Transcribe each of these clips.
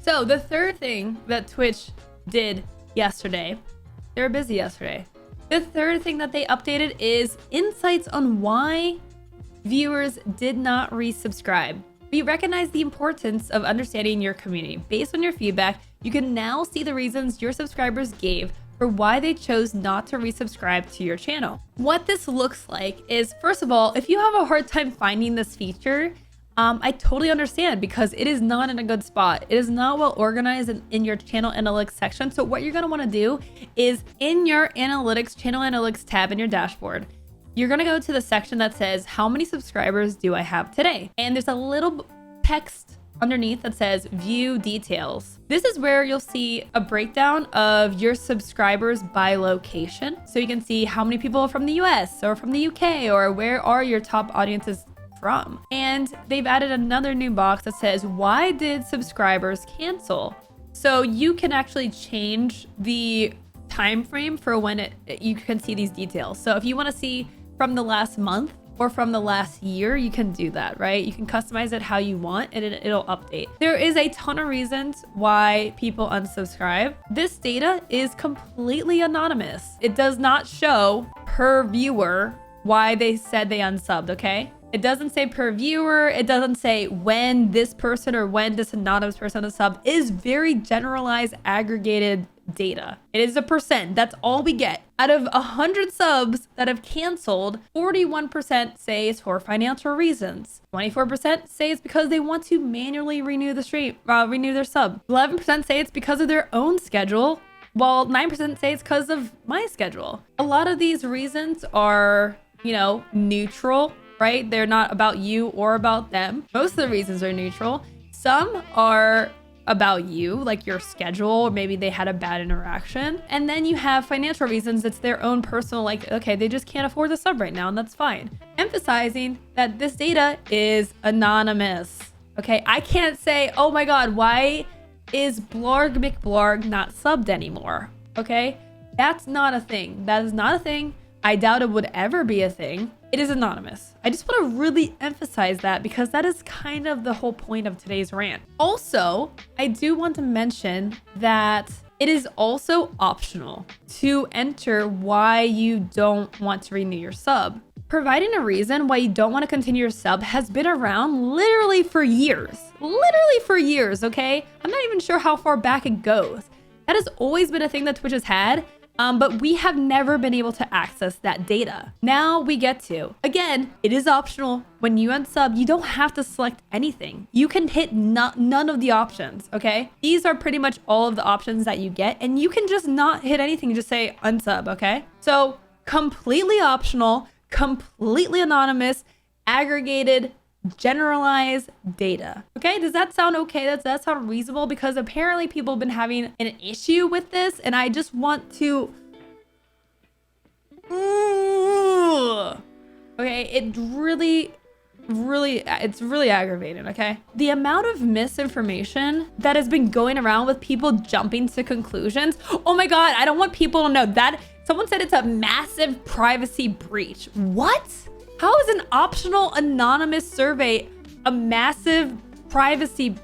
So the third thing that Twitch did yesterday, they were busy yesterday. The third thing that they updated is insights on why viewers did not resubscribe. We recognize the importance of understanding your community. Based on your feedback, you can now see the reasons your subscribers gave for why they chose not to resubscribe to your channel. What this looks like is, first of all, if you have a hard time finding this feature, I totally understand because it is not in a good spot. It is not well organized in your channel analytics section. So what you're going to want to do is in your analytics, channel analytics tab in your dashboard, you're going to go to the section that says, how many subscribers do I have today? And there's a little text underneath that says view details. This is where you'll see a breakdown of your subscribers by location. So you can see how many people are from the US or from the UK, or where are your top audiences from. And they've added another new box that says, why did subscribers cancel? So you can actually change the time frame for when you can see these details. So if you want to see from the last month or from the last year, you can do that, right? You can customize it how you want and it'll update. There is a ton of reasons why people unsubscribe. This data is completely anonymous. It does not show per viewer why they said they unsubbed, okay? It doesn't say per viewer. It doesn't say when this person or when this anonymous person unsubbed. It is very generalized, aggregated data. It is a percent. That's all we get. Out of 100 subs that have canceled, 41% say it's for financial reasons. 24% say it's because they want to manually renew their sub. 11% say it's because of their own schedule, while 9% say it's because of my schedule. A lot of these reasons are, neutral, right? They're not about you or about them. Most of the reasons are neutral. Some are about you, like your schedule, or maybe they had a bad interaction. And then you have financial reasons. It's their own personal, like, okay, they just can't afford the sub right now, and that's fine. Emphasizing that this data is anonymous. Okay, I can't say, oh my God, why is Blarg McBlarg not subbed anymore? Okay, that's not a thing. That is not a thing. I doubt it would ever be a thing. It is anonymous. I just want to really emphasize that because that is kind of the whole point of today's rant. Also, I do want to mention that it is also optional to enter why you don't want to renew your sub. Providing a reason why you don't want to continue your sub has been around literally for years. Literally for years, okay? I'm not even sure how far back it goes. That has always been a thing that Twitch has had. But we have never been able to access that data. Now we get to. Again, it is optional. When you unsub, you don't have to select anything. You can hit none of the options, okay? These are pretty much all of the options that you get, and you can just not hit anything, just say unsub, okay? So completely optional, completely anonymous, aggregated, generalized data. Okay, does that sound okay? Does that sound reasonable? Because apparently people have been having an issue with this, and I just want to okay, it's really aggravating, okay? The amount of misinformation that has been going around with people jumping to conclusions. Oh my God, I don't want people to know that. Someone said it's a massive privacy breach. What? How is an optional anonymous survey a massive privacy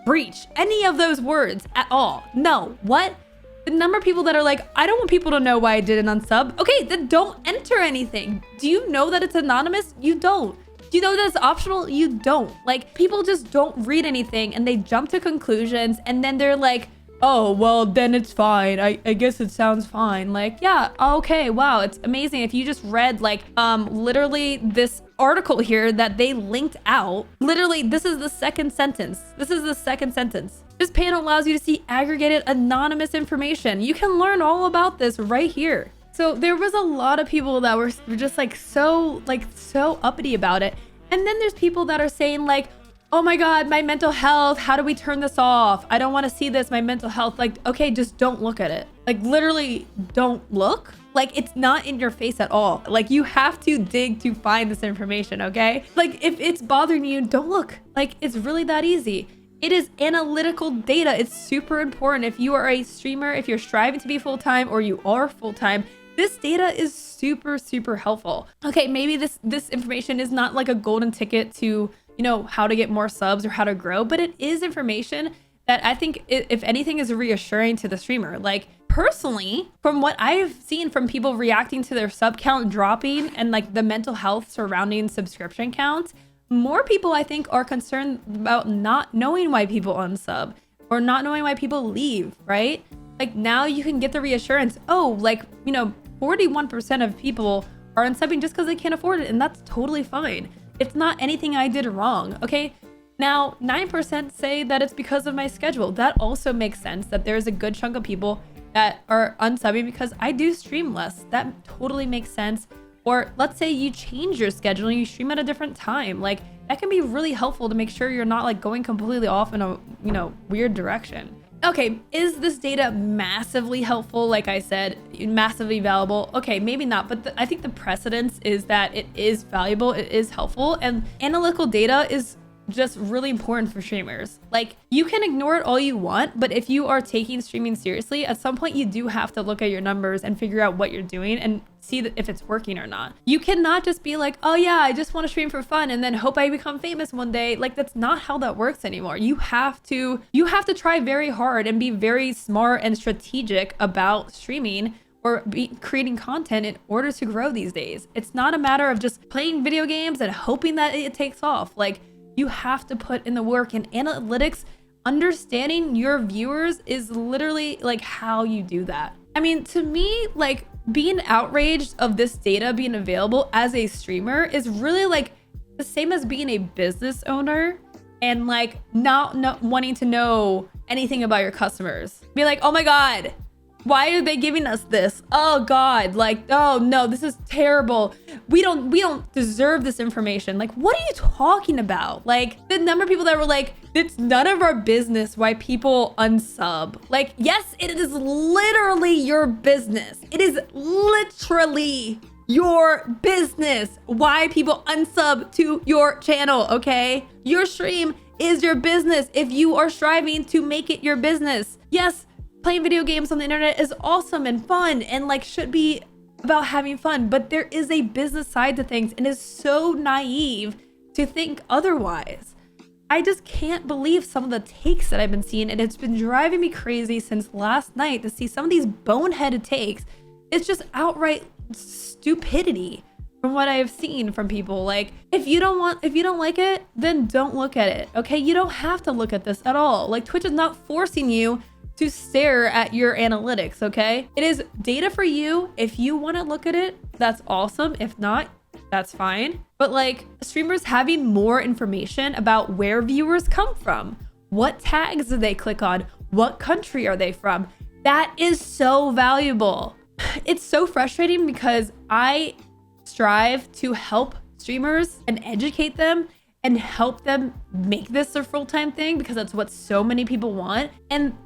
breach? Any of those words at all? No. What? The number of people that are like, I don't want people to know why I did an unsub. Okay, then don't enter anything. Do you know that it's anonymous? You don't. Do you know that it's optional? You don't. Like, people just don't read anything and they jump to conclusions and then they're like, oh, well, then it's fine. I guess it sounds fine. Like, yeah, okay, wow, it's amazing. If you just read like literally this article here that they linked out, literally, this is the second sentence. This is the second sentence. This panel allows you to see aggregated anonymous information. You can learn all about this right here. So there was a lot of people that were just so uppity about it. And then there's people that are saying like, oh my God, my mental health, how do we turn this off? I don't want to see this, my mental health. Like, okay, just don't look at it. Like, literally don't look. Like, it's not in your face at all. Like, you have to dig to find this information, okay? Like, if it's bothering you, don't look. Like, it's really that easy. It is analytical data. It's super important. If you are a streamer, if you're striving to be full-time or you are full-time, this data is super, super helpful. Okay, maybe this information is not like a golden ticket to, you know, how to get more subs or how to grow, but it is information that I think, if anything, is reassuring to the streamer. Like, personally, from what I've seen from people reacting to their sub count dropping and like the mental health surrounding subscription counts, more people I think are concerned about not knowing why people unsub or not knowing why people leave, right? Like, now you can get the reassurance, oh, like, you know, 41% of people are unsubbing just because they can't afford it, and that's totally fine. It's not anything I did wrong, okay? Now, 9% say that it's because of my schedule. That also makes sense, that there's a good chunk of people that are unsubbing because I do stream less. That totally makes sense. Or let's say you change your schedule and you stream at a different time. Like, that can be really helpful to make sure you're not like going completely off in a, you know, weird direction. Okay, is this data massively helpful? Like I said, massively valuable? Okay, maybe not, but I think the precedence is that it is valuable, it is helpful, and analytical data is just really important for streamers. Like, you can ignore it all you want, but if you are taking streaming seriously, at some point you do have to look at your numbers and figure out what you're doing and see that if it's working or not. You cannot just be like, oh yeah, I just want to stream for fun and then hope I become famous one day. Like, that's not how that works anymore. You have to try very hard and be very smart and strategic about streaming or creating content in order to grow these days. It's not a matter of just playing video games and hoping that it takes off. Like, you have to put in the work, and analytics, understanding your viewers is literally like how you do that. I mean, to me, like, being outraged of this data being available as a streamer is really like the same as being a business owner and like not wanting to know anything about your customers. Be like, oh my God, why are they giving us this? Oh God, like, oh no, this is terrible. We don't deserve this information. Like, what are you talking about? Like, the number of people that were like, it's none of our business why people unsub. Like, yes, it is literally your business. It is literally your business why people unsub to your channel, okay? Your stream is your business if you are striving to make it your business. Yes, playing video games on the internet is awesome and fun and like should be about having fun, but there is a business side to things, and it's so naive to think otherwise. I just can't believe some of the takes that I've been seeing, and it's been driving me crazy since last night to see some of these boneheaded takes. It's just outright stupidity from what I've seen from people. Like, if you don't like it, then don't look at it, okay? You don't have to look at this at all. Like, Twitch is not forcing you to stare at your analytics, okay? It is data for you. If you want to look at it, that's awesome. If not, that's fine. But like, streamers having more information about where viewers come from, what tags do they click on, what country are they from, that is so valuable. It's so frustrating because I strive to help streamers and educate them and help them make this their full-time thing because that's what so many people want. And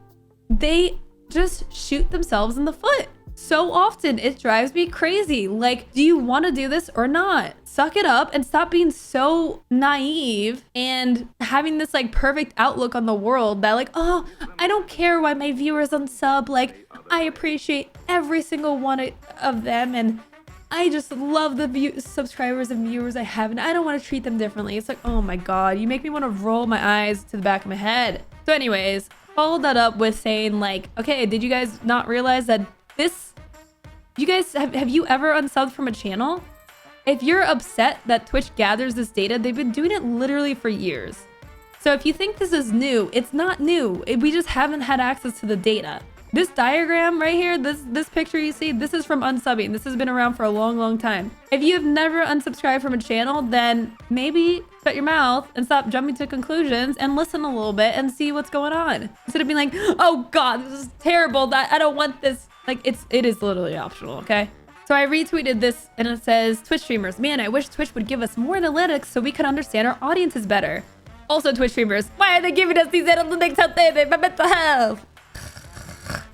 they just shoot themselves in the foot so often. It drives me crazy. Like, do you want to do this or not? Suck it up and stop being so naive and having this like perfect outlook on the world that like, oh, I don't care why my viewers unsub. Like, I appreciate every single one of them, and I just love the subscribers and viewers I have, and I don't want to treat them differently. It's like, oh my God, you make me want to roll my eyes to the back of my head. So anyways, followed that up with saying like, okay, did you guys not realize that you guys have you ever unsubbed from a channel? If you're upset that Twitch gathers this data, they've been doing it literally for years. So if you think this is new, it's not new. We just haven't had access to the data. This diagram right here, this picture you see, this is from unsubbing. This has been around for a long, long time. If you have never unsubscribed from a channel, then maybe shut your mouth and stop jumping to conclusions and listen a little bit and see what's going on. Instead of being like, oh God, this is terrible, that I don't want this. Like, it is literally optional, okay? So I retweeted this and it says, Twitch streamers, man, I wish Twitch would give us more analytics so we could understand our audiences better. Also, Twitch streamers, why are they giving us these analytics out there? They my mental health.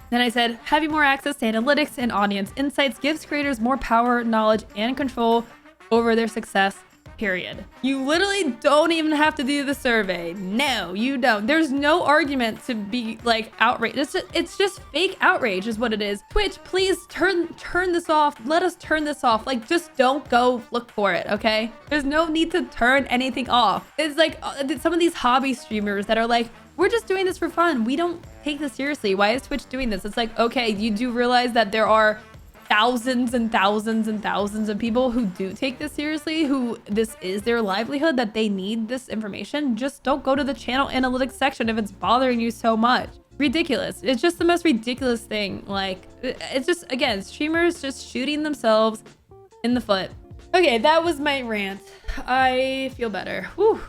Then I said, having more access to analytics and audience insights gives creators more power, knowledge, and control over their success, period. You literally don't even have to do the survey. No, you don't. There's no argument to be like outraged. It's just fake outrage is what it is. Twitch, please turn this off. Let us turn this off. Like, just don't go look for it, okay? There's no need to turn anything off. It's like some of these hobby streamers that are like, we're just doing this for fun. We don't take this seriously. Why is Twitch doing this? It's like, okay, you do realize that there are thousands and thousands and thousands of people who do take this seriously, who this is their livelihood, that they need this information. Just don't go to the channel analytics section if it's bothering you so much. Ridiculous. It's just the most ridiculous thing. Like, it's just, again, streamers just shooting themselves in the foot. Okay, that was my rant. I feel better. Whew.